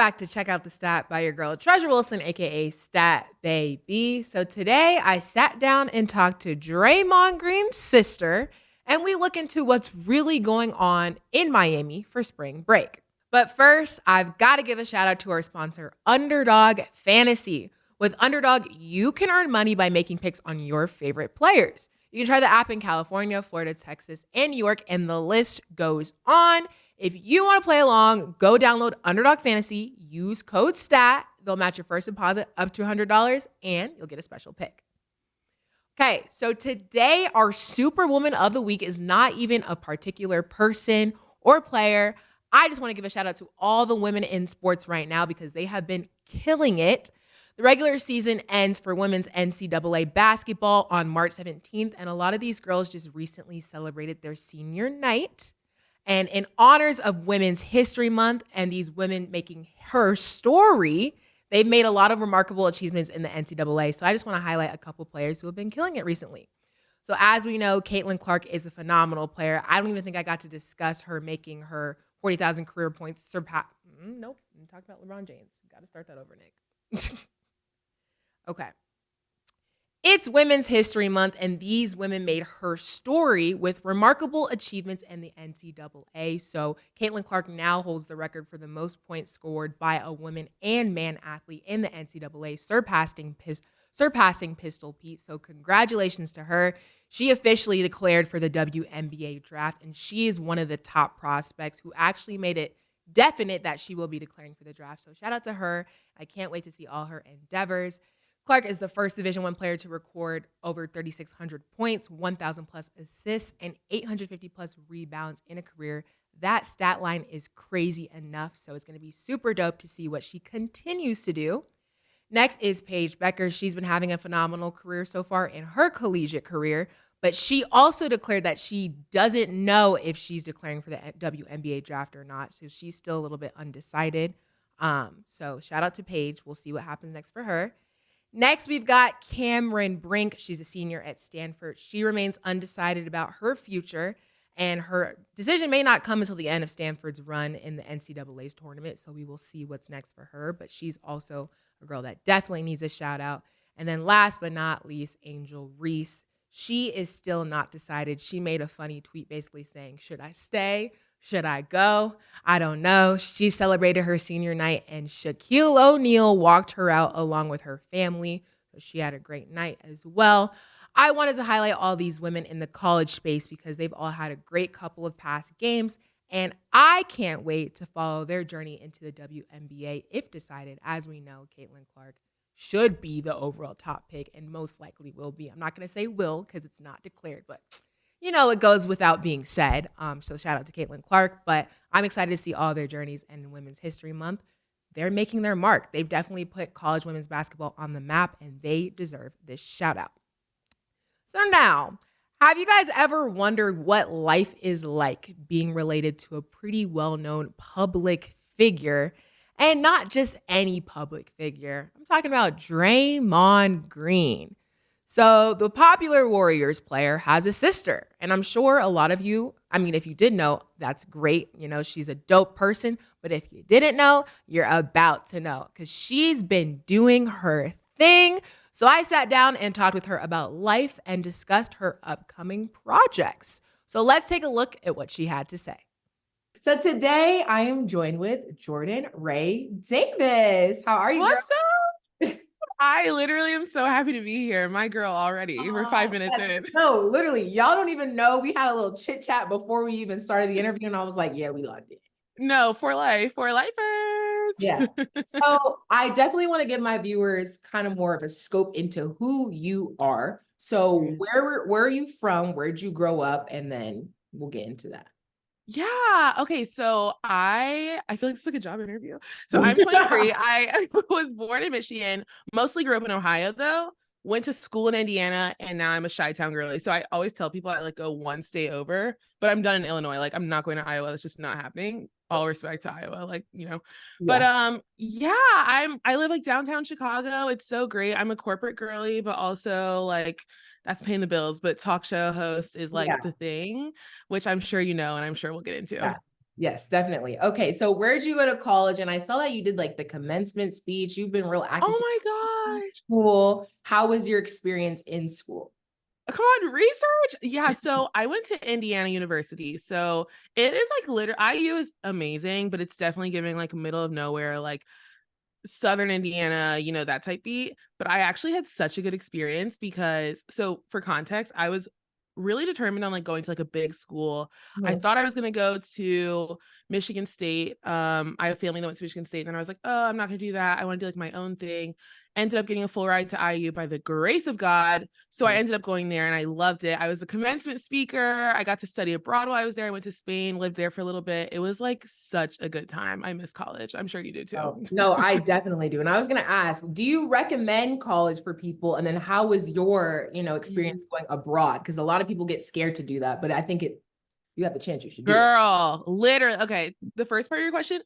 back to Check Out the Stat by your girl, Treasure Wilson, aka Stat Baby. So today I sat down and talked to Draymonds Sister, and we look into what's really going on in Miami for spring break. But first, I've got to give a shout out to our sponsor, Underdog Fantasy. With Underdog, you can earn money by making picks on your favorite players. You can try the app in California, Florida, Texas, and New York, and the list goes on. If you want to play along, go download Underdog Fantasy, use code STAT. They'll match your first deposit up to $100, and you'll get a special pick. Okay, so today our Superwoman of the Week is not even a particular person or player. I just want to give a shout out to all the women in sports right now because they have been killing it. The regular season ends for women's NCAA basketball on March 17th, and a lot of these girls just recently celebrated their senior night. And in honors of Women's History Month and these women making her story, they've made a lot of remarkable achievements in the NCAA. So I just want to highlight a couple players who have been killing it recently. So as we know, Caitlin Clark is a phenomenal player. I don't even think I got to discuss her making her 40,000 career points surpass. Nope, I'm talking about LeBron James. Got to start that over, Nick. Okay. It's Women's History Month, and these women made her story with remarkable achievements in the NCAA. So Caitlin Clark now holds the record for the most points scored by a woman and man athlete in the NCAA, surpassing Pistol Pete. So congratulations to her. She officially declared for the WNBA draft, and she is one of the top prospects who actually made it definite that she will be declaring for the draft. So shout out to her. I can't wait to see all her endeavors. Clark is the first Division I player to record over 3,600 points, 1,000 plus assists, and 850 plus rebounds in a career. That stat line is crazy enough, so it's going to be super dope to see what she continues to do. Next is Paige Becker. She's been having a phenomenal career so far in her collegiate career, but she also declared that she doesn't know if she's declaring for the WNBA draft or not, so she's still a little bit undecided. So shout out to Paige. We'll see what happens next for her. Next, we've got Cameron Brink. She's a senior at Stanford. She remains undecided about her future, and her decision may not come until the end of Stanford's run in the NCAA's tournament, so we will see what's next for her, but she's also a girl that definitely needs a shout out. And then last but not least, Angel Reese. She is still not decided. She made a funny tweet basically saying, should I stay? Should I go? I don't know. She celebrated her senior night, and Shaquille O'Neal walked her out along with her family. So she had a great night as well. I wanted to highlight all these women in the college space because they've all had a great couple of past games, and I can't wait to follow their journey into the WNBA if decided. As we know, Caitlin Clark should be the overall top pick and most likely will be. I'm not going to say will because it's not declared, but you know, it goes without being said. So shout out to Caitlin Clark, but I'm excited to see all their journeys in Women's History Month. They're making their mark. They've definitely put college women's basketball on the map, and they deserve this shout out. So now, have you guys ever wondered what life is like being related to a pretty well-known public figure, and not just any public figure? I'm talking about Draymond Green. So the popular Warriors player has a sister, and I'm sure a lot of you, I mean, if you did know, that's great. You know, she's a dope person, but if you didn't know, you're about to know because she's been doing her thing. So I sat down and talked with her about life and discussed her upcoming projects. So let's take a look at what she had to say. So today I am joined with Jordan Ray Davis. How are you? What's up? I literally am so happy to be here. My girl already. We're 5 minutes in. No, literally. Y'all don't even know. We had a little chit chat before we even started the interview, and I was like, yeah, we loved it. No, for life. For lifers. Yeah. So I definitely want to give my viewers kind of more of a scope into who you are. So where are you from? Where'd you grow up? And then we'll get into that. Yeah. Okay. So I feel like it's like a job interview. So I'm 23. I was born in Michigan, mostly grew up in Ohio though, went to school in Indiana, and now I'm a Chi-Town girly. So I always tell people I like go one state over, but I'm done in Illinois. Like I'm not going to Iowa. It's just not happening. All respect to Iowa, like, you know, but yeah, I live like downtown Chicago. It's so great. I'm a corporate girly, but also like that's paying the bills, but talk show host is like the thing, which I'm sure you know, and I'm sure we'll get into. Yes, definitely. Okay, so where'd you go to college? And I saw that you did like the commencement speech. You've been real active. Oh my gosh. School. How was your experience in school? Come on, research. Yeah, so I went to Indiana University. So it is like literally IU is amazing, but it's definitely giving like middle of nowhere, like Southern Indiana, that type beat. But I actually had such a good experience because, so for context, I was really determined on like going to like a big school. I Mhm. thought I was going to go to Michigan State. I have family that went to Michigan State, and then I was like, oh, I'm not going to do that. I want to do like my own thing. Ended up getting a full ride to IU by the grace of God. So I ended up going there and I loved it. I was a commencement speaker. I got to study abroad while I was there. I went to Spain, lived there for a little bit. It was like such a good time. I miss college. I'm sure you do too. Oh, no, I definitely do. And I was going to ask, do you recommend college for people? And then how was your, experience going abroad? Because a lot of people get scared to do that, but I think you have the chance, you should do it. Girl, literally. Okay. The first part of your question,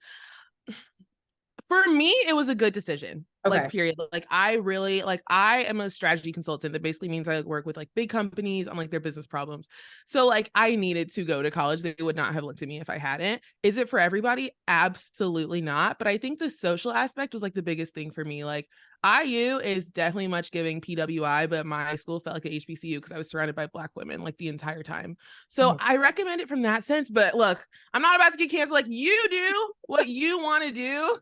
for me, it was a good decision. Okay. Like, period. Like, I really like, I am a strategy consultant. That basically means I work with like big companies on like their business problems. So like I needed to go to college. They would not have looked at me if I hadn't. Is it for everybody? Absolutely not. But I think the social aspect was like the biggest thing for me. Like IU is definitely much giving PWI, but my school felt like a HBCU because I was surrounded by Black women like the entire time. So I recommend it from that sense. But look, I'm not about to get canceled. Like you do what you want to do.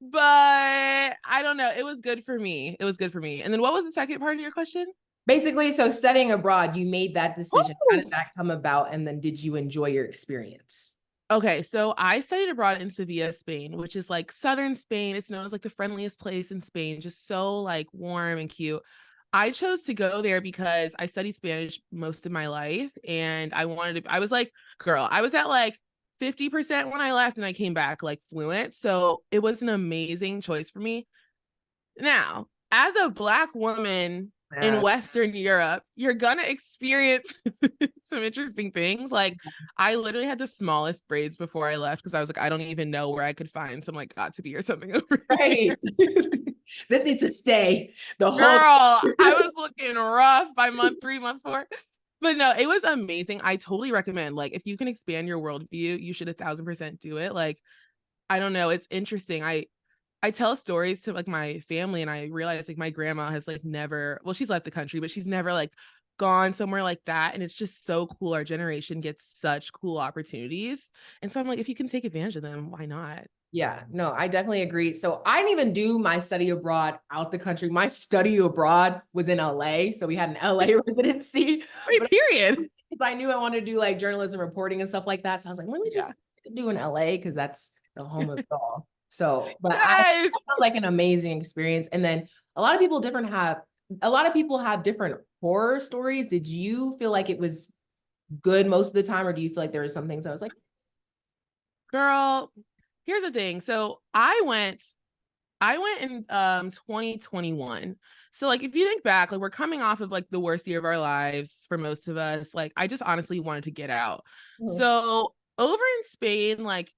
But I don't know. It was good for me. It was good for me. And then what was the second part of your question? Basically, so studying abroad, you made that decision. How did Ooh. that come about? And then did you enjoy your experience? Okay, so I studied abroad in Sevilla, Spain, which is like southern Spain. It's known as like the friendliest place in Spain, just so like warm and cute. I chose to go there because I studied Spanish most of my life and I was like, girl, I was at like 50% when I left and I came back like fluent. So it was an amazing choice for me. Now, as a Black woman in Yeah. Western Europe, you're gonna experience some interesting things. Like, I literally had the smallest braids before I left because I was like, I don't even know where I could find some like got to be or something over here. Right. This needs to stay the Girl, whole. I was looking rough by month 3, month 4. But no, it was amazing. I totally recommend, like, if you can expand your worldview, you should 1,000% do it. Like, I don't know, it's interesting. I tell stories to like my family and I realize like my grandma has like never, well, she's left the country, but she's never like gone somewhere like that. And it's just so cool. Our generation gets such cool opportunities. And so I'm like, if you can take advantage of them, why not? Yeah, no, I definitely agree. So I didn't even do my study abroad out the country. My study abroad was in LA. So we had an LA residency. Wait, But period. I knew I wanted to do like journalism reporting and stuff like that. So I was like, let me Yeah. just do in LA because that's the home of it all. So, but I Yes. felt like an amazing experience. And then a lot of people have different horror stories. Did you feel like it was good most of the time, or do you feel like there were some things I was like, Girl, here's the thing. So I went in 2021. So like if you think back, like we're coming off of like the worst year of our lives for most of us. Like I just honestly wanted to get out. "Hmm, So over in Spain, like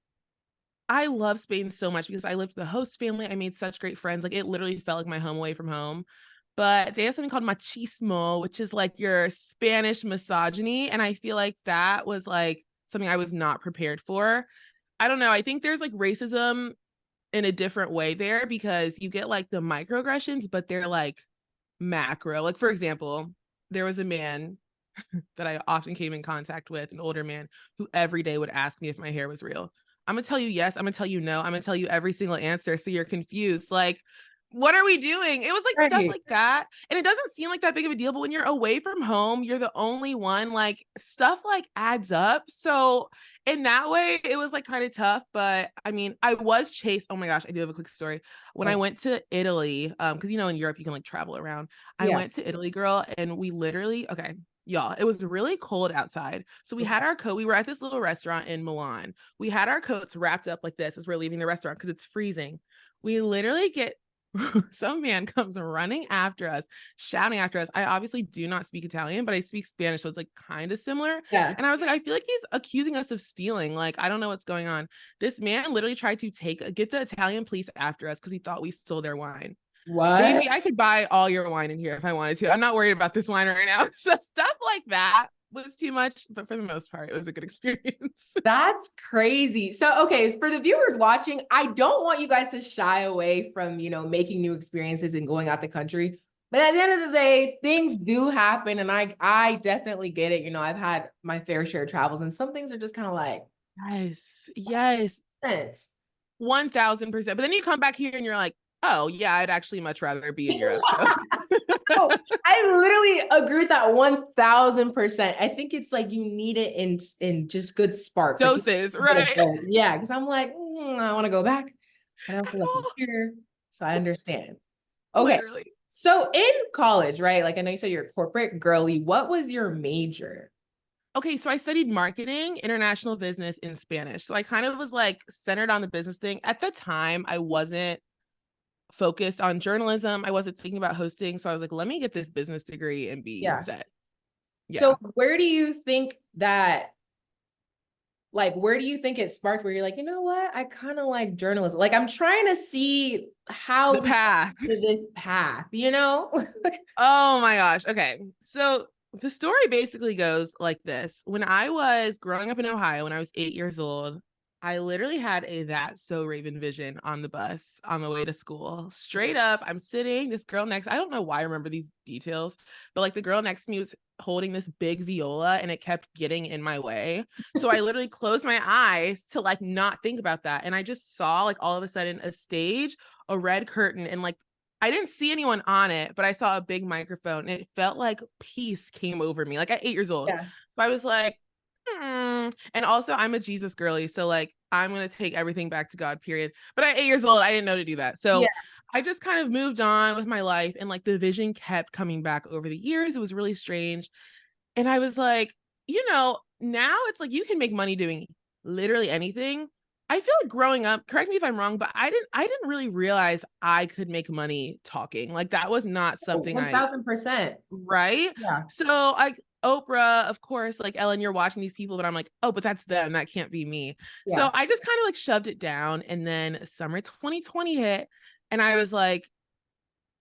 I love Spain so much because I lived with the host family. I made such great friends. Like it literally felt like my home away from home. But they have something called machismo, which is like your Spanish misogyny. And I feel like that was like something I was not prepared for. I don't know. I think there's like racism in a different way there because you get like the microaggressions, but they're like macro. Like, for example, there was a man that I often came in contact with, an older man, who every day would ask me if my hair was real. I'm gonna tell you yes, I'm gonna tell you no, I'm gonna tell you every single answer so you're confused. Like, what are we doing? It was like stuff hey." like that. And it doesn't seem like that big of a deal, but when you're away from home, you're the only one, like stuff like adds up. So in that way, it was like kind of tough. But I mean, I was chased. Oh my gosh, I do have a quick story. When I Oh, went to Italy, because in Europe you can like travel around. I yeah. went to Italy, girl, and we literally, okay, y'all, it was really cold outside. So we had our coat. We were at this little restaurant in Milan. We had our coats wrapped up like this as we're leaving the restaurant because it's freezing. We literally get some man comes running after us, shouting after us. I obviously do not speak Italian, but I speak Spanish, so it's like kind of similar. Yeah. And I was like, I feel like he's accusing us of stealing. Like, I don't know what's going on. This man literally tried to get the Italian police after us because he thought we stole their wine. What? Baby, I could buy all your wine in here if I wanted to. I'm not worried about this wine right now. So stuff like that was too much, but for the most part, it was a good experience. That's crazy. So, okay, for the viewers watching, I don't want you guys to shy away from, making new experiences and going out the country. But at the end of the day, things do happen. And I definitely get it. I've had my fair share of travels, and some things are just kind of like, Yes. sense. 1000%. But then you come back here and you're like, oh yeah, I'd actually much rather be in Europe. So Oh, I literally agree with that 1000%. I think it's like you need it in just good sparks. Like, doses, right? yeah, because I'm like, I want to go back, but I also like it here. So I understand. Okay. Literally. So in college, right? Like I know you said you're a corporate girly. What was your major? Okay, so I studied marketing, international business in Spanish. So I kind of was like centered on the business thing. At the time, I wasn't focused on journalism. I wasn't thinking about hosting. So I was like, let me get this business degree and be set. Yeah. So where do you think it sparked where you're like, you know what? I kind of like journalism. Like I'm trying to see how The path. to this path, Oh my gosh. Okay. So the story basically goes like this. When I was growing up in Ohio, when I was 8 years old, I literally had a That's So Raven vision on the bus on the way to school. Straight up, I'm sitting, this girl next, I don't know why I remember these details, but like the girl next to me was holding this big viola and it kept getting in my way. So I literally closed my eyes to like not think about that. And I just saw like all of a sudden a stage, a red curtain, and like I didn't see anyone on it, but I saw a big microphone and it felt like peace came over me, like at 8 years old. Yeah. So I was like, and also I'm a Jesus girly. So like, I'm going to take everything back to God, period. But at 8 years old, I didn't know to do that. So I just kind of moved on with my life. And like the vision kept coming back over the years. It was really strange. And I was like, now it's like you can make money doing literally anything. I feel like growing up, correct me if I'm wrong, but I didn't really realize I could make money talking. Like that was not something 1000%. right? Yeah. So like Oprah, of course, like Ellen, you're watching these people, but I'm like, oh, but that's them. That can't be me. Yeah. So I just kind of like shoved it down. And then summer 2020 hit. And I was like,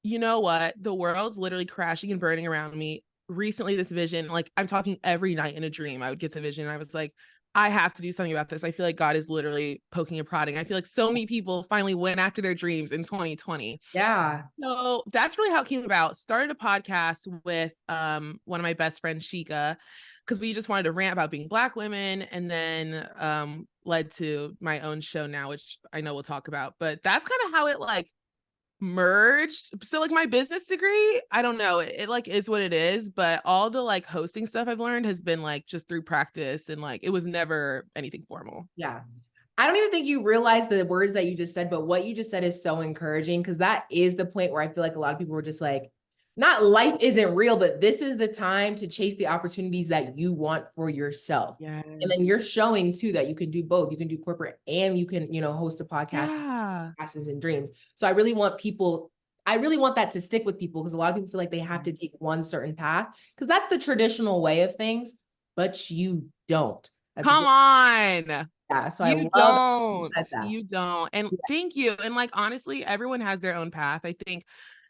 you know what? The world's literally crashing and burning around me. Recently, this vision, like I'm talking every night in a dream, I would get the vision. And I was like, I have to do something about this. I feel like God is literally poking and prodding. I feel like so many people finally went after their dreams in 2020. Yeah. So that's really how it came about. Started a podcast with one of my best friends, Shika, because we just wanted to rant about being Black women, and then led to my own show now, which I know we'll talk about. But that's kind of how it like merged. So like my business degree, I don't know, it like is what it is, but all the like hosting stuff I've learned has been like just through practice, and like it was never anything formal. Yeah. I don't even think you realize the words that you just said, but what you just said is so encouraging, because that is the point where I feel like a lot of people were just like, not life isn't real, but this is the time to chase the opportunities that you want for yourself. Yes. And then you're showing too that you can do both. You can do corporate and you can, host a podcast, passions and dreams. So I really want that to stick with people, because a lot of people feel like they have to take one certain path, because that's the traditional way of things, but you don't. Come on. Yeah, so you don't. And thank you. And like, honestly, everyone has their own path. I think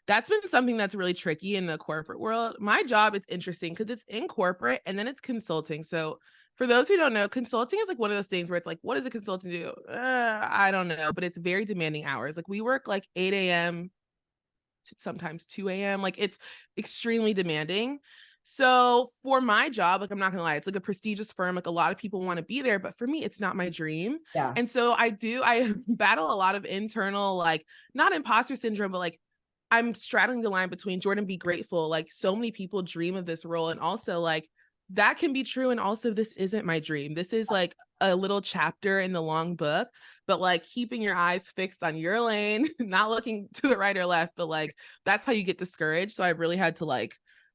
that's been something that's really tricky in the corporate world. My job, it's interesting because it's in corporate and then it's consulting. So for those who don't know, consulting is like one of those things where it's like, what does a consultant do? I don't know, but it's very demanding hours. Like we work like 8 a.m. to sometimes 2 a.m. Like it's extremely demanding. So for my job, like I'm not gonna lie, it's like a prestigious firm. Like a lot of people want to be there, but for me, it's not my dream. Yeah. And so I battle a lot of internal, like not imposter syndrome, but like I'm straddling the line between Jordan, be grateful. Like so many people dream of this role. And also like that can be true. And also this isn't my dream. This is like a little chapter in the long book, but like keeping your eyes fixed on your lane, not looking to the right or left, but like that's how you get discouraged. So I really had to like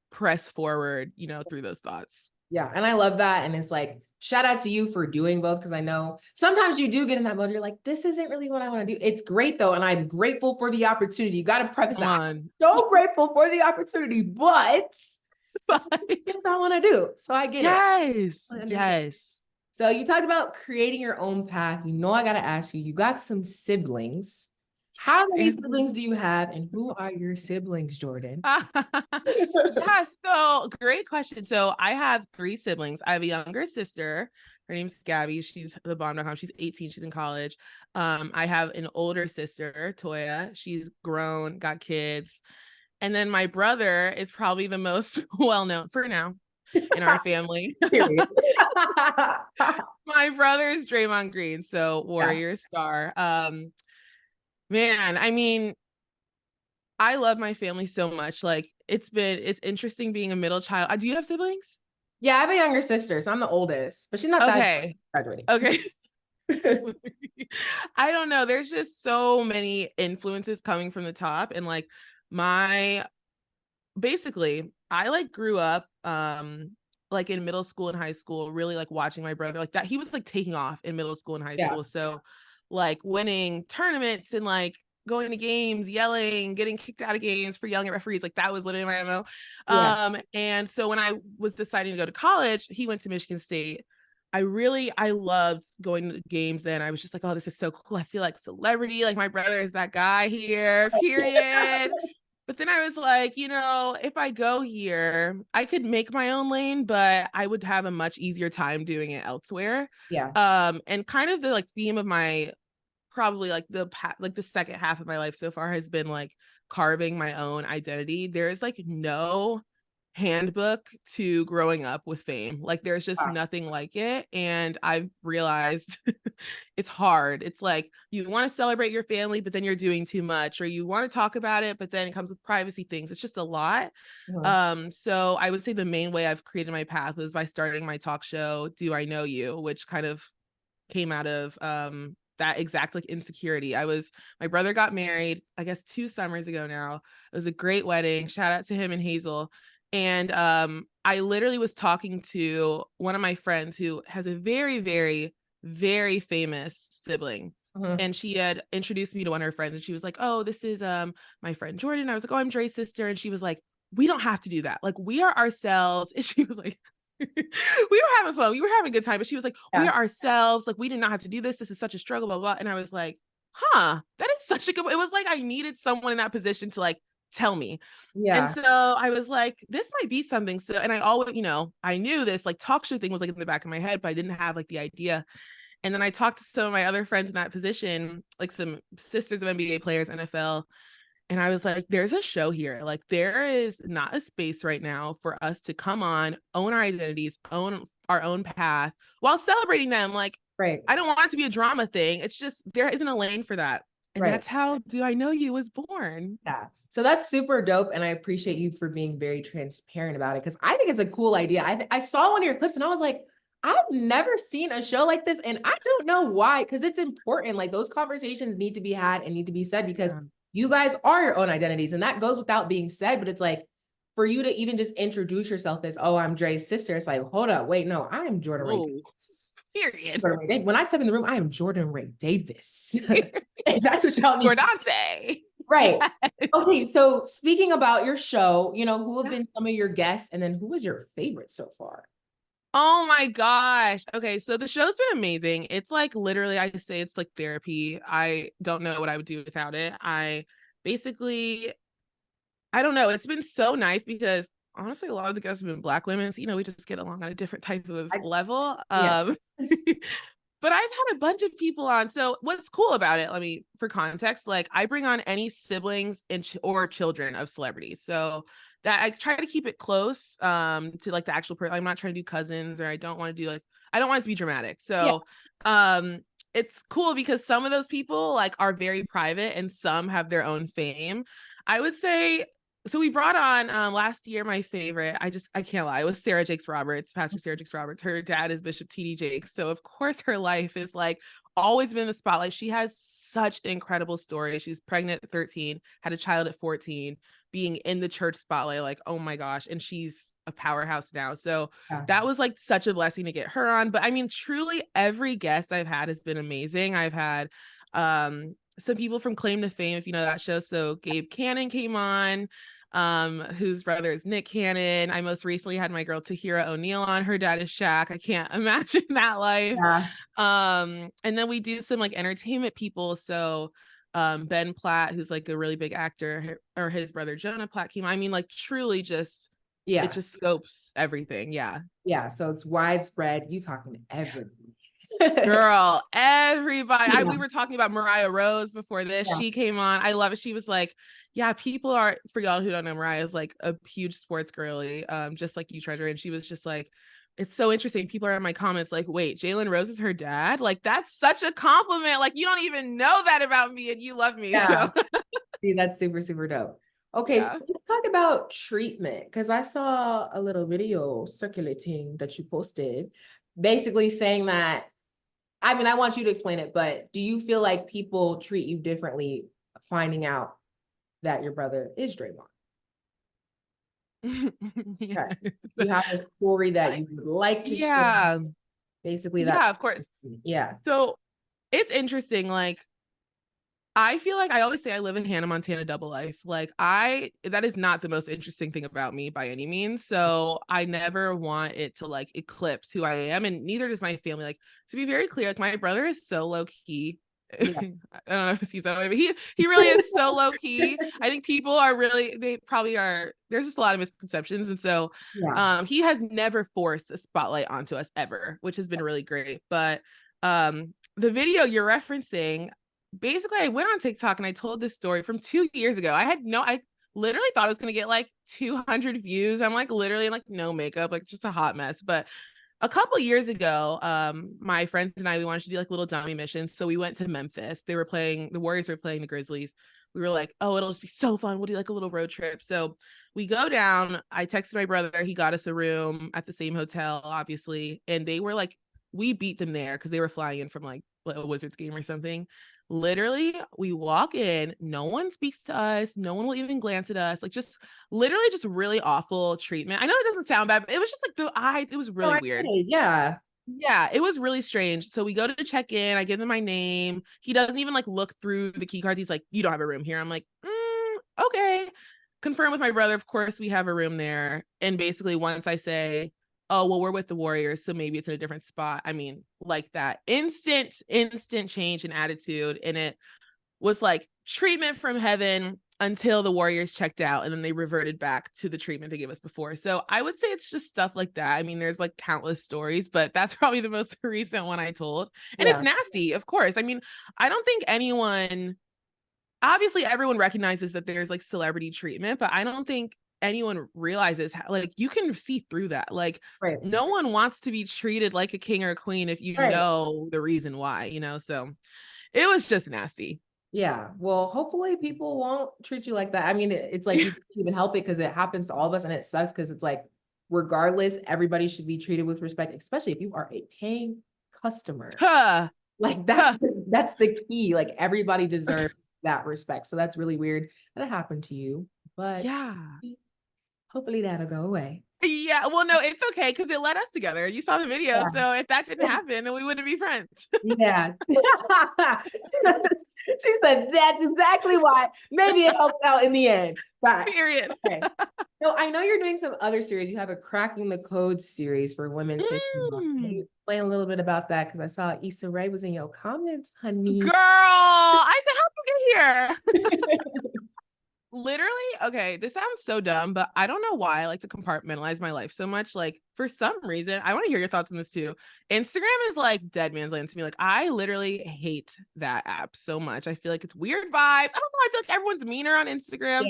press forward, through those thoughts. Yeah. And I love that. And it's like, shout out to you for doing both, because I know sometimes you do get in that mode. You're like, this isn't really what I want to do. It's great though. And I'm grateful for the opportunity. You got to preface that. I'm so grateful for the opportunity, but things I want to do. So I get it. Yes. So you talked about creating your own path. I got to ask you, you got some siblings. How To many answer siblings do you have, and who are your siblings, Jordan? yeah, so great question. So I have three siblings. I have a younger sister. Her name's Gabby. She's the bomb.com. She's 18. She's in college. I have an older sister, Toya. She's grown, got kids. And then my brother is probably the most well known for now in our family. Period. My brother is Draymond Green, so Yeah. Warrior star. Man, I mean, I love my family so much. Like it's interesting being a middle child. Do you have siblings? Yeah, I have a younger sister, so I'm the oldest, but she's not that Okay. graduating. Okay. I don't know. There's just so many influences coming from the top. And like my basically, I like grew up like in middle school and high school, really like watching my brother like that. He was like taking off in middle school and high Yeah. school. So like winning tournaments and like going to games, yelling, getting kicked out of games for yelling at referees. Like that was literally my MO. Yeah. And so when I was deciding to go to college, he went to Michigan State. I loved going to games then. I was just like, oh, this is so cool. I feel like a celebrity. Like my brother is that guy here, period. But then I was like, you know, if I go here, I could make my own lane, but I would have a much easier time doing it elsewhere. Yeah. And kind of the like theme of my probably like the second half of my life so far has been like carving my own identity. There's like no handbook to growing up with fame. Like there's just nothing like it. And I've realized it's hard. It's like you want to celebrate your family, but then you're doing too much, or you want to talk about it, but then it comes with privacy things. It's just a lot. So I would say the main way I've created my path was by starting my talk show, Do I Know You, which kind of came out of that exact like insecurity. My brother got married, I guess 2 summers ago now. It was a great wedding. Shout out to him and Hazel. And I literally was talking to one of my friends who has a very, very, very famous sibling. And she had introduced me to one of her friends, and she was like, oh, this is my friend Jordan. I was like, oh, I'm Dre's sister. And she was like, we don't have to do that. Like, we are ourselves. And she was like, we were having fun. We were having a good time. But she was like, we are ourselves. Like, we did not have to do this. This is such a struggle, blah, blah. And I was like, huh, that is such a good, it was like I needed someone in that position to like tell me. And so I was like, this might be something. So, and I always, you know, I knew this like talk show thing was like in the back of my head, but I didn't have like the idea. And then I talked to some of my other friends in that position, like some sisters of NBA players, NFL. And I was like, there's a show here. Like, there is not a space right now for us to come on, own our identities, own our own path while celebrating them. Like, I don't want it to be a drama thing. It's just, there isn't a lane for that. And that's how Do I Know You was born. Yeah. So that's super dope. And I appreciate you for being very transparent about it, because I think it's a cool idea. I saw one of your clips and I was like, I've never seen a show like this. And I don't know why, because it's important. Like those conversations need to be had and need to be said, because you guys are your own identities. And that goes without being said. But it's like, for you to even just introduce yourself as, oh, I'm Dre's sister. It's like, hold up, wait, no, I am Jordan Ray Davis. Period. Jordan Ray. When I step in the room, I am Jordan Ray Davis. And that's what y'all need. Jordante. Right. Okay. So speaking about your show, you know, who have been some of your guests, and then who was your favorite so far? Oh my gosh. Okay, so the show's been amazing. It's like literally, I say it's like therapy. I don't know what I would do without it. I don't know. It's been so nice because honestly, a lot of the guests have been Black women. So, you know, we just get along on a different type of level. But I've had a bunch of people on. So what's cool about it, for context, like I bring on any siblings or children of celebrities. So that I try to keep it close to like the actual person. I'm not trying to do cousins, or I don't want to be dramatic. So it's cool because some of those people like are very private and some have their own fame. I would say, so we brought on last year, my favorite, I can't lie, it was Sarah Jakes Roberts, Pastor Sarah Jakes Roberts. Her dad is Bishop T.D. Jakes. So of course her life is like always been in the spotlight. She has such an incredible story. She was pregnant at 13, had a child at 14, being in the church spotlight, like, oh my gosh. And she's a powerhouse now. So that was like such a blessing to get her on. But I mean, truly every guest I've had has been amazing. I've had some people from Claim to Fame, if you know that show. So Gabe Cannon came on, whose brother is Nick Cannon. I most recently had my girl Tahira O'Neal on. Her dad is Shaq. I can't imagine that life. And then we do some like entertainment people. So Ben Platt, who's like a really big actor, or his brother Jonah Platt came. I mean, like truly just it just scopes everything. Yeah, so it's widespread. You talking to everybody. Girl, everybody. Yeah. We were talking about Mariah Rose before this. Yeah. She came on. I love it. She was like, yeah, people are, for y'all who don't know, Mariah is like a huge sports girly, just like you, Treasure. And she was just like, it's so interesting. People are in my comments like, wait, Jalen Rose is her dad? Like, that's such a compliment. Like, you don't even know that about me and you love me. Yeah. So See, that's super, super dope. Okay, so let's talk about treatment, because I saw a little video circulating that you posted, basically saying that, I mean, I want you to explain it, but do you feel like people treat you differently finding out that your brother is Draymond? Yeah. Okay. You have a story that you would like to share. Basically, that. Yeah, of course. Yeah. So it's interesting. Like, I feel like I always say I live in Hannah Montana double life. Like that is not the most interesting thing about me by any means. So I never want it to like eclipse who I am. And neither does my family. Like, to be very clear, like my brother is so low key. Yeah. I don't know if he's that way, but he really is so low key. I think people are really, they probably are, there's just a lot of misconceptions. And so he has never forced a spotlight onto us ever, which has been really great. But the video you're referencing, basically I went on TikTok and I told this story from 2 years ago. I literally thought I was going to get like 200 views. I'm like literally like no makeup, like just a hot mess. But a couple years ago, my friends and I, we wanted to do like little dummy missions. So we went to Memphis. The Warriors were playing the Grizzlies. We were like, oh, it'll just be so fun. We'll do like a little road trip. So we go down. I texted my brother. He got us a room at the same hotel, obviously. And they were like, we beat them there because they were flying in from like a Wizards game or something. Literally, we walk in, no one speaks to us, no one will even glance at us, like just literally just really awful treatment. I know it doesn't sound bad, but it was just like the eyes, it was really weird. Yeah, it was really strange. So we go to check in, I give him my name, he doesn't even like look through the key cards. He's like, you don't have a room here. I'm like, okay. Confirm with my brother, of course we have a room there. And basically once I say, oh, well, we're with the Warriors, so maybe it's in a different spot. I mean, like that instant change in attitude. And it was like treatment from heaven until the Warriors checked out. And then they reverted back to the treatment they gave us before. So I would say it's just stuff like that. I mean, there's like countless stories, but that's probably the most recent one I told. And it's nasty, of course. I mean, I don't think obviously everyone recognizes that there's like celebrity treatment, but I don't think anyone realizes how, like, you can see through that. Like, no one wants to be treated like a king or a queen if you know the reason why, so it was just nasty. Yeah, well, hopefully people won't treat you like that. I mean, it's like you can't even help it because it happens to all of us, and it sucks because it's like, regardless, everybody should be treated with respect, especially if you are a paying customer. Like that's the key. Like everybody deserves that respect. So that's really weird that it happened to you, but hopefully that'll go away. Yeah, well, no, it's okay because it led us together. You saw the video, so if that didn't happen, then we wouldn't be friends. Yeah. She said that's exactly why. Maybe it helps out in the end. But, period. Okay. So I know you're doing some other series. You have a Cracking the Code series for Women's History Month. Can you explain a little bit about that? Because I saw Issa Rae was in your comments, honey. Girl, I said, how'd you get here? Literally, okay, this sounds so dumb, but I don't know why I like to compartmentalize my life so much. Like, for some reason, I want to hear your thoughts on this too. Instagram is like dead man's land to me. Like, I literally hate that app so much. I feel like it's weird vibes. I don't know. I feel like everyone's meaner on Instagram.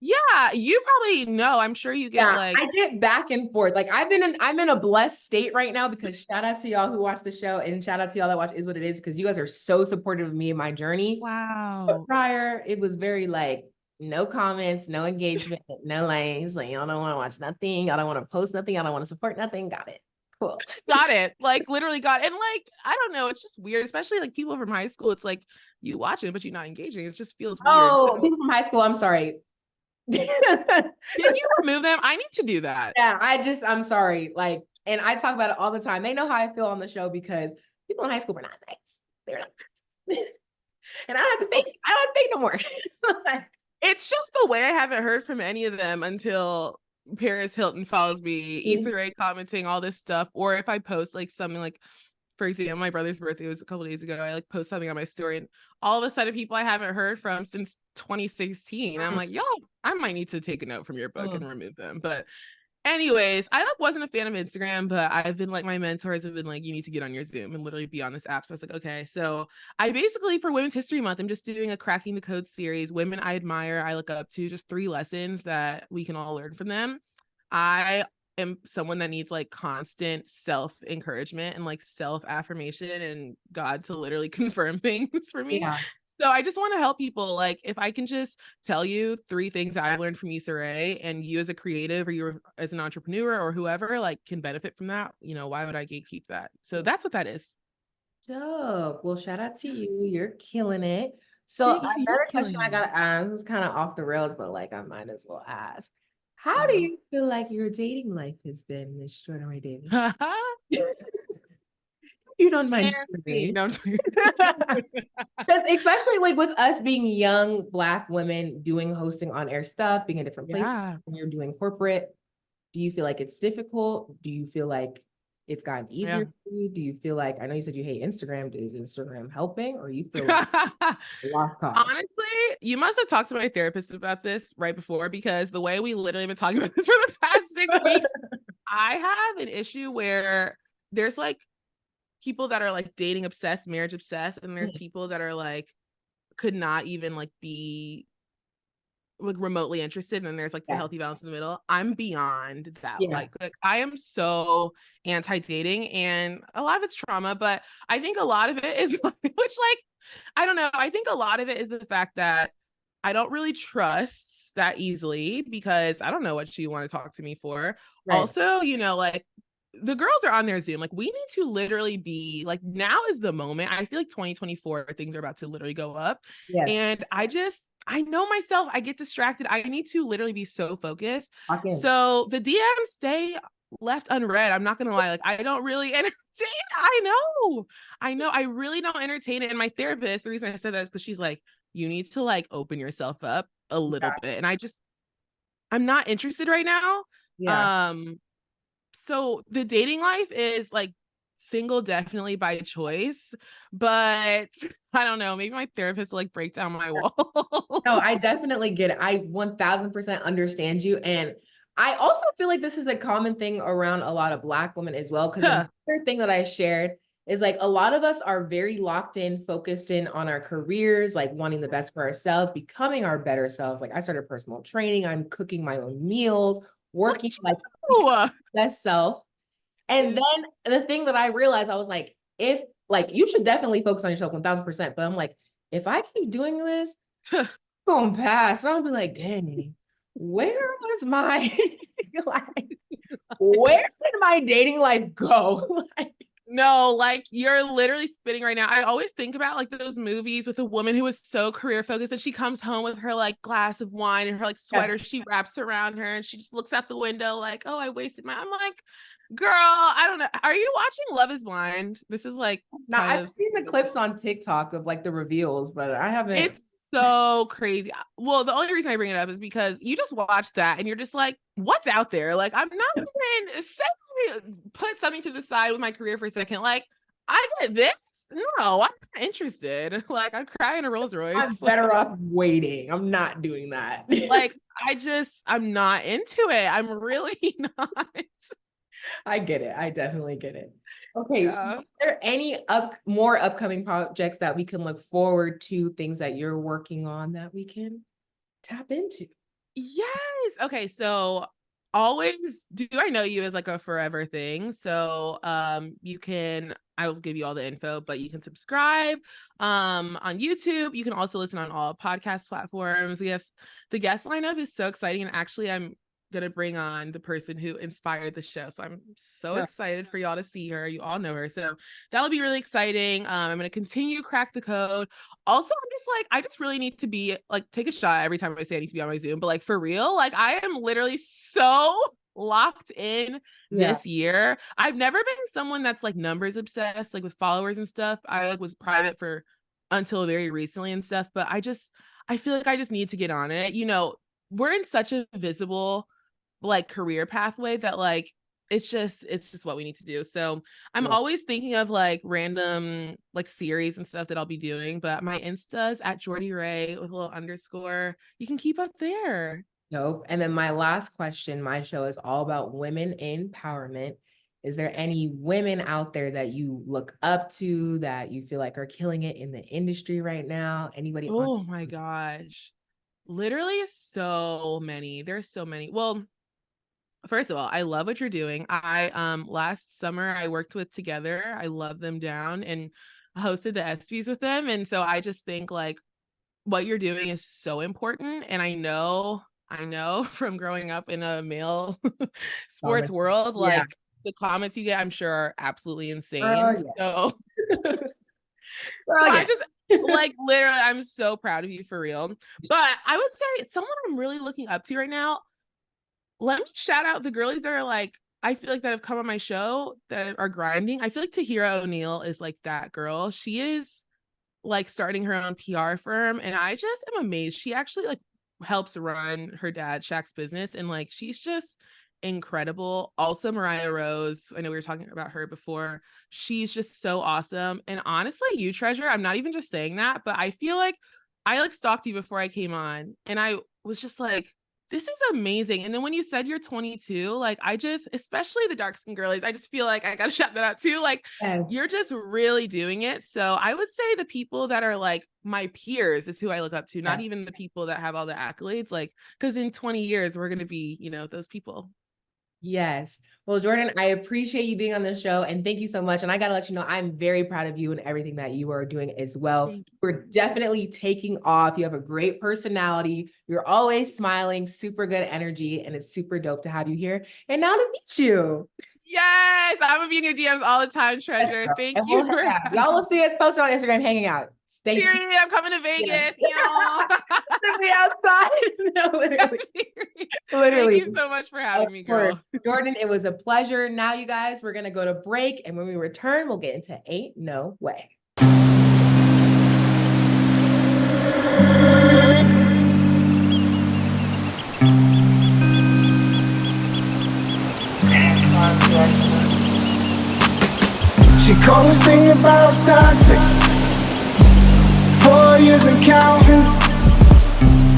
Yeah, you probably know. I'm sure you get I get back and forth. Like I'm in a blessed state right now because shout out to y'all who watch the show and shout out to y'all that watch Is What It Is because you guys are so supportive of me and my journey. Wow. But prior, it was very like no comments, no engagement, no likes. Like y'all don't want to watch nothing. Y'all don't want to post nothing. Y'all don't want to support nothing. Got it. Cool. Got it. Like literally got it. And like, I don't know. It's just weird, especially like people from high school. It's like you watch it, but you're not engaging. It just feels weird. Oh, people from high school. I'm sorry. Did you remove them? I need to do that. Yeah, I'm sorry. Like, and I talk about it all the time. They know how I feel on the show because people in high school were not nice. They're not nice. And I don't have to fake no more. It's just the way I haven't heard from any of them until Paris Hilton follows me, Issa Rae commenting all this stuff, or if I post like something like for example, my brother's birthday was a couple days ago. I like post something on my story, and all of a sudden, people I haven't heard from since 2016. I'm like, y'all, I might need to take a note from your book and remove them. But anyways, I like wasn't a fan of Instagram, but I've been like, my mentors have been like, you need to get on your Zoom and literally be on this app. So I was like, okay. So I basically, for Women's History Month, I'm just doing a Cracking the Code series. Women I admire, I look up to, just 3 lessons that we can all learn from them. I am someone that needs like constant self encouragement and like self affirmation and God to literally confirm things for me. Yeah. So I just want to help people. Like, if I can just tell you 3 things that I learned from Issa Rae, and you as a creative or you as an entrepreneur or whoever like can benefit from that, you know, why would I gatekeep that? So that's what that is. Dope. Well, shout out to you. You're killing it. So another question I gotta ask, this is kind of off the rails, but like I might as well ask. How do you feel like your dating life has been, Miss Jordan Ray Davis? You don't mind me. No, especially like with us being young Black women doing hosting on air stuff, being in different places, when you're doing corporate, do you feel like it's difficult? Do you feel like it's gotten easier for you? Do you feel like, I know you said you hate Instagram, is Instagram helping, or you feel like lost cause? Honestly, you must have talked to my therapist about this right before, because the way we literally been talking about this for the past 6 weeks, I have an issue where there's like people that are like dating obsessed, marriage obsessed, and there's people that are like could not even like be like remotely interested, and there's like the healthy balance in the middle. I'm beyond that. Like I am so anti-dating, and a lot of it's trauma, but I think a lot of it is which like I don't know, I think a lot of it is the fact that I don't really trust that easily, because I don't know what you want to talk to me for. Also, you know, like the girls are on their Zoom. Like, we need to literally be like, now is the moment. I feel like 2024, things are about to literally go up. And I know myself, I get distracted. I need to literally be so focused. So the DMs stay left unread. I'm not going to lie. Like, I don't really entertain. I know. I really don't entertain it. And my therapist, the reason I said that is because she's like, you need to like open yourself up a little bit. And I'm not interested right now. So the dating life is like single, definitely by choice, but I don't know, maybe my therapist will like break down my wall. No, I definitely get it. I 1000% understand you. And I also feel like this is a common thing around a lot of Black women as well. Because another thing that I shared is like a lot of us are very locked in, focused in on our careers, like wanting the best for ourselves, becoming our better selves. Like I started personal training, I'm cooking my own meals, working like best self. And then the thing that I realized, I was like, if like, you should definitely focus on yourself 1000%. But I'm like, if I keep doing this, I'm gonna pass. And I'll be like, dang, where was my like, where did my dating life go? No, like you're literally spitting right now. I always think about like those movies with a woman who is so career focused and she comes home with her like glass of wine and her like sweater she wraps around her, and she just looks out the window like, oh, I wasted my. I'm like, girl, I don't know. Are you watching Love Is Blind? This is like, now I've seen the clips on TikTok of like the reveals, but I haven't. It's so crazy. Well, the only reason I bring it up is because you just watch that and you're just like, what's out there? Like, I'm not even put something to the side with my career for a second. Like, I get this. No, I'm not interested. Like, I cry in a Rolls Royce. I'm better off waiting. I'm not doing that. Like, I'm not into it. I'm really not. I get it. I definitely get it. Okay. So are there any more upcoming projects that we can look forward to, things that you're working on that we can tap into? Yes. Okay. So always do I know you as like a forever thing. So I will give you all the info, but you can subscribe on YouTube. You can also listen on all podcast platforms. We have the guest lineup is so exciting, and actually I'm gonna bring on the person who inspired the show, so I'm so excited for y'all to see her. You all know her, so that'll be really exciting. I'm gonna continue Crack the Code. Also, I'm just like, I just really need to be like, take a shot every time I say I need to be on my Zoom, but like for real, like I am literally so locked in this year. I've never been someone that's like numbers obsessed, like with followers and stuff. I like was private for until very recently and stuff, but I feel like I just need to get on it. You know, we're in such a visible like career pathway that like it's just what we need to do. So I'm Yeah. always thinking of like random like series and stuff that I'll be doing, but my Insta's at Jordy Ray with a little underscore. You can keep up there. Nope. And then my last question, my show is all about women empowerment. Is there any women out there that you look up to that you feel like are killing it in the industry right now? Anybody on? Oh my gosh. Literally so many. There's so many. Well, first of all, I love what you're doing. I last summer I worked with Together. I love them down and hosted the ESPYs with them. And so I just think like what you're doing is so important. And I know from growing up in a male sports world, Yeah. like the comments you get, I'm sure are absolutely insane. Yes. So Girl, I yes. just like literally, I'm so proud of you for real. But I would say someone I'm really looking up to right now. Let me shout out the girlies that are like, I feel like that have come on my show that are grinding. I feel like Tahira O'Neal is like that girl. She is like starting her own PR firm, and I just am amazed. She actually like helps run her dad Shaq's business, and like she's just incredible. Also, Mariah Rose, I know we were talking about her before. She's just so awesome. And honestly, you Treasure, I'm not even just saying that, but I feel like I like stalked you before I came on, and I was just like, this is amazing. And then when you said you're 22, like I just, especially the dark skin girlies, I just feel like I gotta shout that out too. Like you're Yes. just really doing it. So I would say the people that are like my peers is who I look up to, not Yes. even the people that have all the accolades. Like, because in 20 years, we're gonna be, those people. Yes. Well, Jordan, I appreciate you being on the show and thank you so much. And I got to let you know, I'm very proud of you and everything that you are doing as well. Thank you. We're definitely taking off. You have a great personality. You're always smiling, super good energy, and it's super dope to have you here. And now to meet you. Yes, I'm gonna be in your DMs all the time, Treasure. Yes, Thank and you. y'all will see us posted on Instagram hanging out. Stay tuned. Period. I'm coming to Vegas. Simply outside. No, literally. Thank you so much for having me, girl. Jordan, it was a pleasure. Now, you guys, we're going to go to break. And when we return, we'll get into Ain't No Way. She called this thing about toxic. 4 years and counting.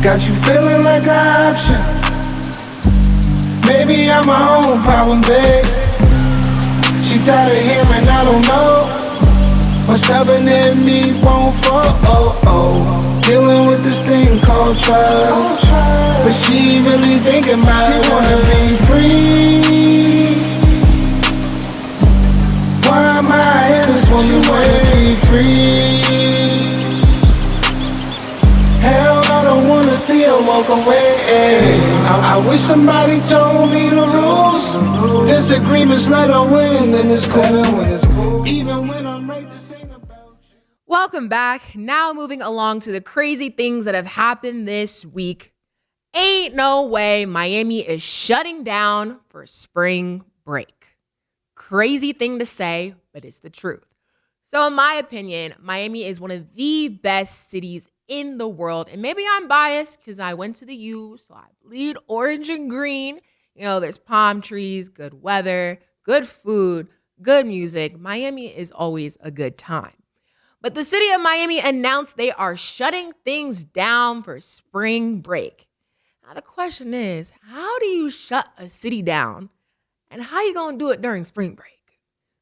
Got you feeling like an option. Maybe I'm my own problem, babe. She tired of hearing I don't know. What's stubborn in me won't fall. Dealing with this thing called trust. But she really thinking about it. She wanna be free. Why am I here? This woman wanna be free. Hell, I don't wanna see her walk away. I wish somebody told me the rules. Disagreements let her win, and it's cool. Even when I'm right, this ain't about you. Welcome back. Now moving along to the crazy things that have happened this week. Ain't no way Miami is shutting down for spring break. Crazy thing to say, but it's the truth. So in my opinion, Miami is one of the best cities in the world. And maybe I'm biased because I went to the U, so I bleed orange and green. There's palm trees, good weather, good food, good music. Miami is always a good time. But the city of Miami announced they are shutting things down for spring break. Now the question is, how do you shut a city down? And how you gonna do it during spring break?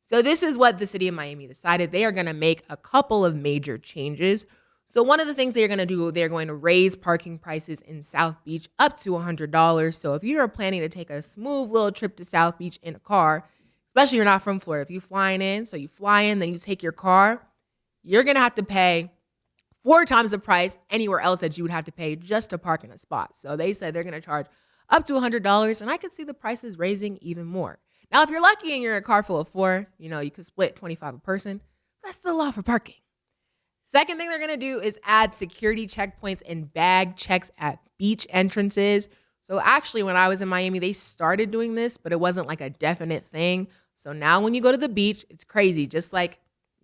So this is what the city of Miami decided. They are gonna make a couple of major changes. So one of the things they're gonna do, they're going to raise parking prices in South Beach up to $100. So if you are planning to take a smooth little trip to South Beach in a car, especially if you're not from Florida, if you're flying in, so you fly in, then you take your car, you're gonna have to pay 4 times the price anywhere else that you would have to pay just to park in a spot. So they said they're gonna charge up to $100, and I could see the prices raising even more. Now, if you're lucky and you're in a car full of 4, you could split 25 a person. That's still a lot for parking. Second thing they're going to do is add security checkpoints and bag checks at beach entrances. So actually, when I was in Miami, they started doing this, but it wasn't like a definite thing. So now when you go to the beach, it's crazy. Just like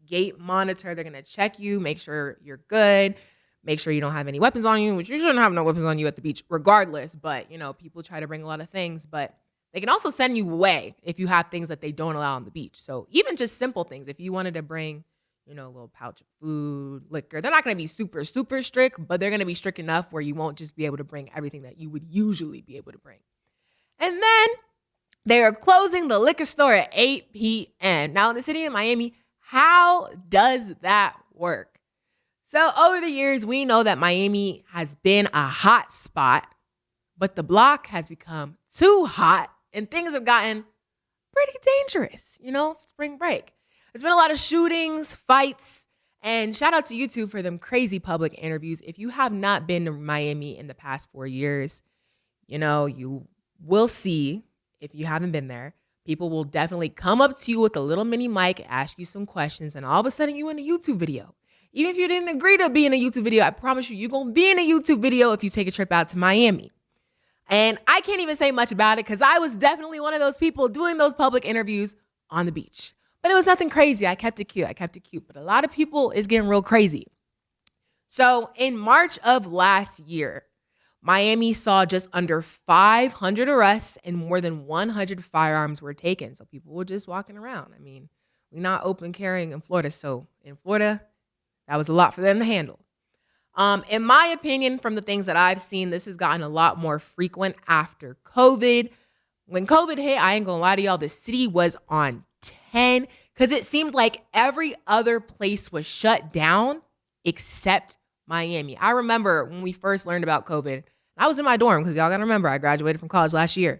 gate monitor, they're going to check you, make sure you're good. Make sure you don't have any weapons on you, which you shouldn't have no weapons on you at the beach regardless. But, people try to bring a lot of things. But They can also send you away if you have things that they don't allow on the beach. So even just simple things, if you wanted to bring, a little pouch of food, liquor, they're not going to be super, super strict, but they're going to be strict enough where you won't just be able to bring everything that you would usually be able to bring. And then they are closing the liquor store at 8 p.m. Now in the city of Miami, how does that work? So over the years, we know that Miami has been a hot spot, but the block has become too hot and things have gotten pretty dangerous, spring break. There's been a lot of shootings, fights, and shout out to YouTube for them crazy public interviews. If you have not been to Miami in the past 4 years, you will see, if you haven't been there, people will definitely come up to you with a little mini mic, ask you some questions, and all of a sudden you're in a YouTube video. Even if you didn't agree to be in a YouTube video, I promise you're going to be in a YouTube video if you take a trip out to Miami. And I can't even say much about it because I was definitely one of those people doing those public interviews on the beach. But it was nothing crazy. I kept it cute. But a lot of people is getting real crazy. So in March of last year, Miami saw just under 500 arrests and more than 100 firearms were taken. So people were just walking around. I mean, we're not open carrying in Florida. So in Florida, that was a lot for them to handle. In my opinion, from the things that I've seen, this has gotten a lot more frequent after COVID. When COVID hit, I ain't gonna lie to y'all, the city was on 10 because it seemed like every other place was shut down except Miami. I remember when we first learned about COVID, I was in my dorm because y'all gotta remember, I graduated from college last year.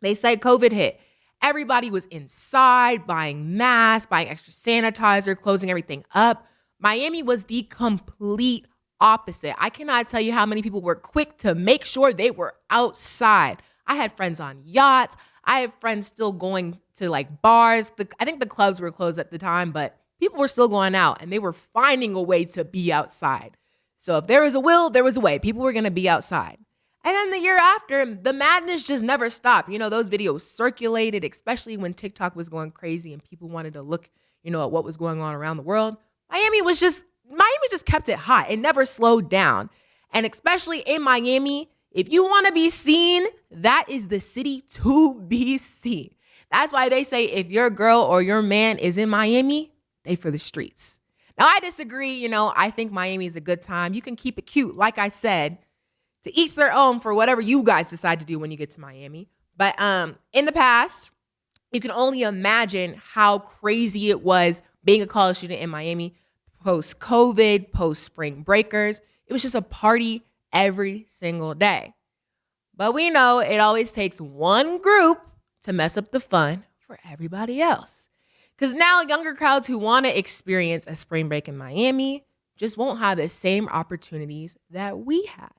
They said COVID hit. Everybody was inside buying masks, buying extra sanitizer, closing everything up. Miami was the complete opposite. I cannot tell you how many people were quick to make sure they were outside. I had friends on yachts. I have friends still going to like bars. I think the clubs were closed at the time, but people were still going out and they were finding a way to be outside. So if there was a will, there was a way. People were going to be outside. And then the year after, the madness just never stopped. Those videos circulated, especially when TikTok was going crazy and people wanted to look, at what was going on around the world. Miami just kept it hot. It never slowed down. And especially in Miami, if you want to be seen, that is the city to be seen. That's why they say if your girl or your man is in Miami, they for the streets. Now, I disagree. I think Miami is a good time. You can keep it cute. Like I said, to each their own for whatever you guys decide to do when you get to Miami. But in the past, you can only imagine how crazy it was being a college student in Miami post-COVID, post-spring breakers. It was just a party every single day. But we know it always takes one group to mess up the fun for everybody else. Because now younger crowds who want to experience a spring break in Miami just won't have the same opportunities that we had.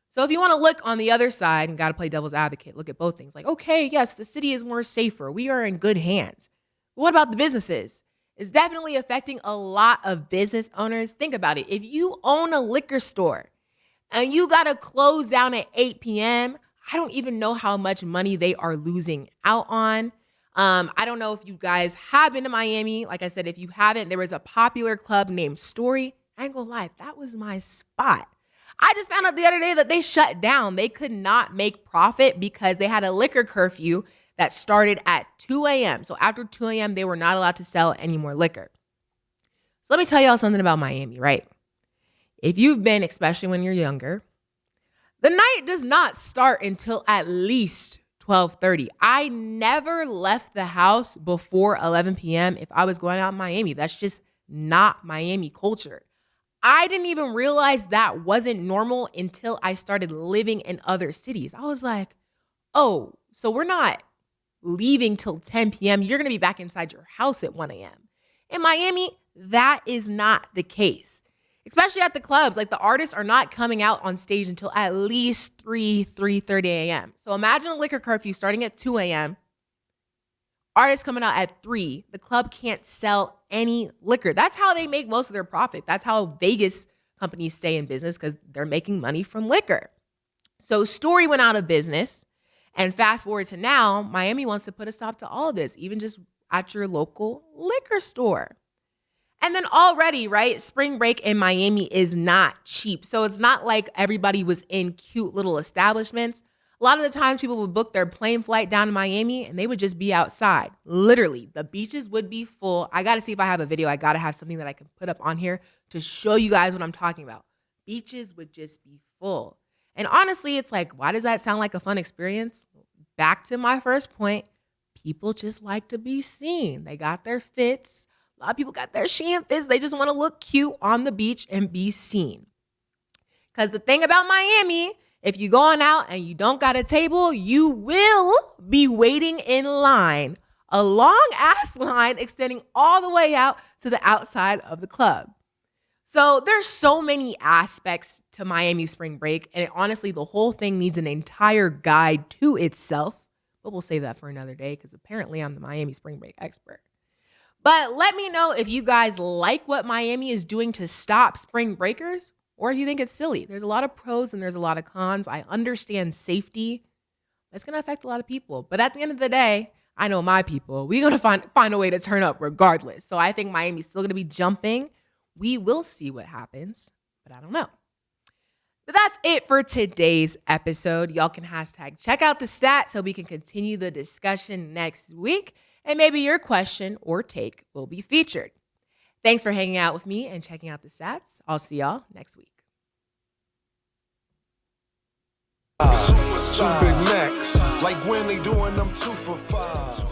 So if you want to look on the other side and got to play devil's advocate, look at both things. Like, okay, yes, the city is more safer. We are in good hands. But what about the businesses? It's definitely affecting a lot of business owners. Think about it. If you own a liquor store and you got to close down at 8 p.m., I don't even know how much money they are losing out on. I don't know if you guys have been to Miami. Like I said, if you haven't, there was a popular club named Story. I ain't gonna lie, that was my spot. I just found out the other day that they shut down. They could not make profit because they had a liquor curfew that started at 2 a.m. So after 2 a.m., they were not allowed to sell any more liquor. So let me tell y'all something about Miami, right? If you've been, especially when you're younger, the night does not start until at least 12:30. I never left the house before 11 p.m. if I was going out in Miami. That's just not Miami culture. I didn't even realize that wasn't normal until I started living in other cities. I was like, oh, so we're not leaving till 10 p.m. You're going to be back inside your house at 1 a.m. In Miami, that is not the case. Especially at the clubs, like the artists are not coming out on stage until at least 3:30 a.m. So imagine a liquor curfew starting at 2 a.m. Artists coming out at 3. The club can't sell any liquor. That's how they make most of their profit. That's how Vegas companies stay in business because they're making money from liquor. So Story went out of business. And fast forward to now, Miami wants to put a stop to all of this, even just at your local liquor store. And then already, right, spring break in Miami is not cheap. So it's not like everybody was in cute little establishments. A lot of the times people would book their plane flight down to Miami and they would just be outside. Literally, the beaches would be full. I got to see if I have a video. I got to have something that I can put up on here to show you guys what I'm talking about. Beaches would just be full. And honestly, it's like, why does that sound like a fun experience? Back to my first point, people just like to be seen. They got their fits. A lot of people got their Shein fits. They just want to look cute on the beach and be seen. Because the thing about Miami, if you're going out and you don't got a table, you will be waiting in line. A long ass line extending all the way out to the outside of the club. So there's so many aspects to Miami spring break. And honestly, the whole thing needs an entire guide to itself. But we'll save that for another day because apparently I'm the Miami spring break expert. But let me know if you guys like what Miami is doing to stop spring breakers, or if you think it's silly. There's a lot of pros and there's a lot of cons. I understand safety. That's going to affect a lot of people. But at the end of the day, I know my people. We're going to find a way to turn up regardless. So I think Miami's still going to be jumping. We will see what happens, but I don't know. But that's it for today's episode. Y'all can hashtag check out the stats so we can continue the discussion next week. And maybe your question or take will be featured. Thanks for hanging out with me and checking out the stats. I'll see y'all next week. Two big necks, like when they doing them 2 for $5.